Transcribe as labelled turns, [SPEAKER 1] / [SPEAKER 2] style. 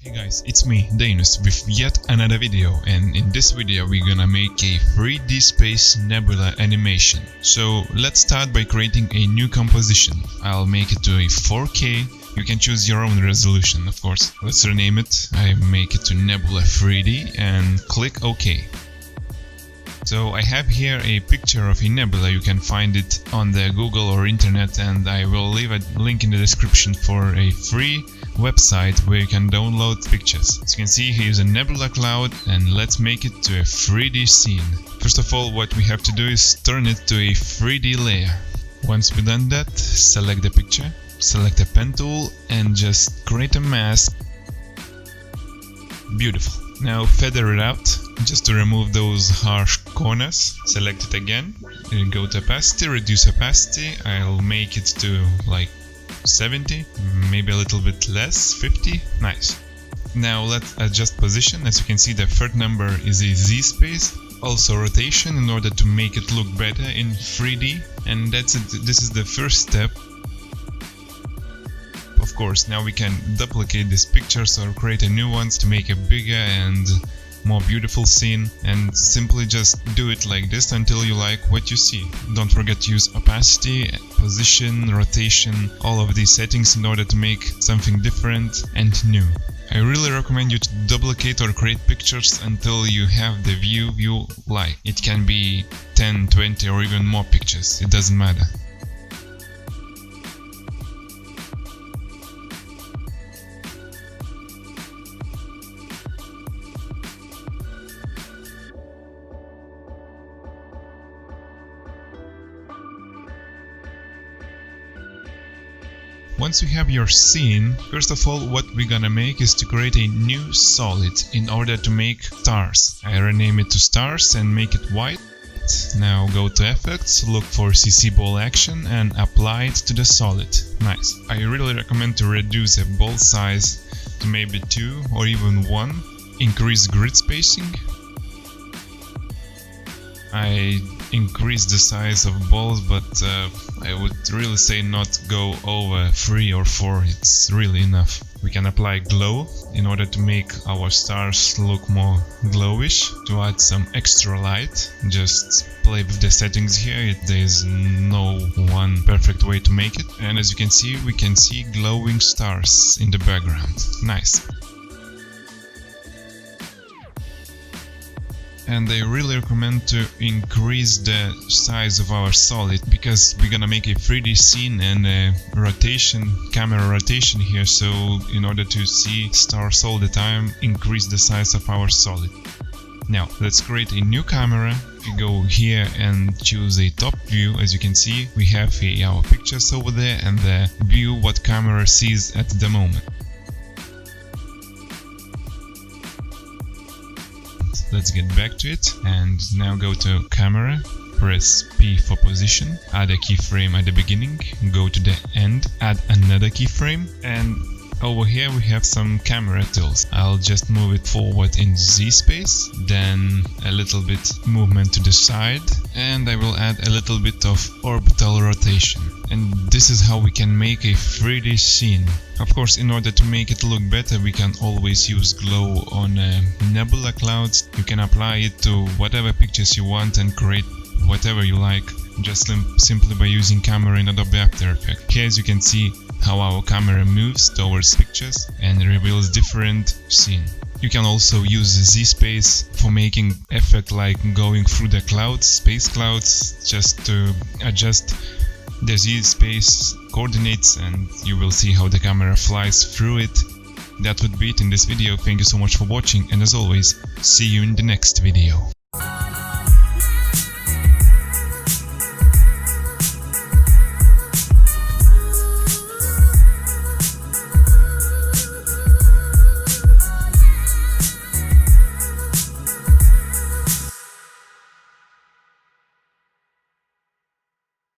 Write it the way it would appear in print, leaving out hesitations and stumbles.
[SPEAKER 1] Hey guys, it's me, Danus, with yet another video, and in this video we're gonna make a 3D space nebula animation. So let's start by creating a new composition. I'll make it to a 4K. You can choose your own resolution, of course. Let's rename it. I make it to Nebula 3D and click OK. So I have here a picture of a nebula. You can find it on the Google or internet, and I will leave a link in the description for a free website where you can download pictures. As you can see, here's a nebula cloud, and let's make it to a 3D scene. First of all, what we have to do is turn it to a 3D layer. Once we've done that, select the picture, select a pen tool and just create a mask. Beautiful. Now feather it out just to remove those harsh corners. Select it again, go to opacity, reduce opacity. I'll make it to like 70, maybe a little bit less, 50. Nice. Now let's adjust position. As you can see, the third number is a Z space. Also rotation in order to make it look better in 3D. And that's it. This is the first step. Of course, now we can duplicate these pictures or create a new ones to make a bigger and more beautiful scene, and simply just do it like this until you like what you see. Don't forget to use opacity, position, rotation, all of these settings in order to make something different and new. I really recommend you to duplicate or create pictures until you have the view you like. It can be 10, 20 or even more pictures, it doesn't matter. Once you have your scene, first of all, what we're gonna make is to create a new solid in order to make stars. I rename it to stars and make it white. Now go to effects, look for CC ball action and apply it to the solid. Nice. I really recommend to reduce the ball size to maybe 2 or even 1. Increase grid spacing. I increase the size of balls, but I would really say not go over 3 or 4, it's really enough. We can apply glow in order to make our stars look more glowish, to add some extra light. Just play with the settings here, there is no one perfect way to make it. And as you can see, we can see glowing stars in the background. Nice. And I really recommend to increase the size of our solid, because we're gonna make a 3D scene and a camera rotation here, so in order to see stars all the time, increase the size of our solid. Now let's create a new camera. If you go here and choose a top view, as you can see, we have our pictures over there and the view what camera sees at the moment. Let's get back to it, and now go to camera, press P for position, add a keyframe at the beginning, go to the end, add another keyframe, and over here we have some camera tools. I'll just move it forward in Z space, then a little bit movement to the side, and I will add a little bit of orbital rotation. And this is how we can make a 3D scene. Of course, in order to make it look better, we can always use glow on nebula clouds. You can apply it to whatever pictures you want and create whatever you like, just simply by using camera in Adobe After Effects. Here, as you can see, how our camera moves towards pictures and reveals different scene. You can also use Z space for making effect like going through the clouds, space clouds, just to adjust the Z space coordinates, and you will see how the camera flies through it. That would be it in this video. Thank you so much for watching, and as always, see you in the next video.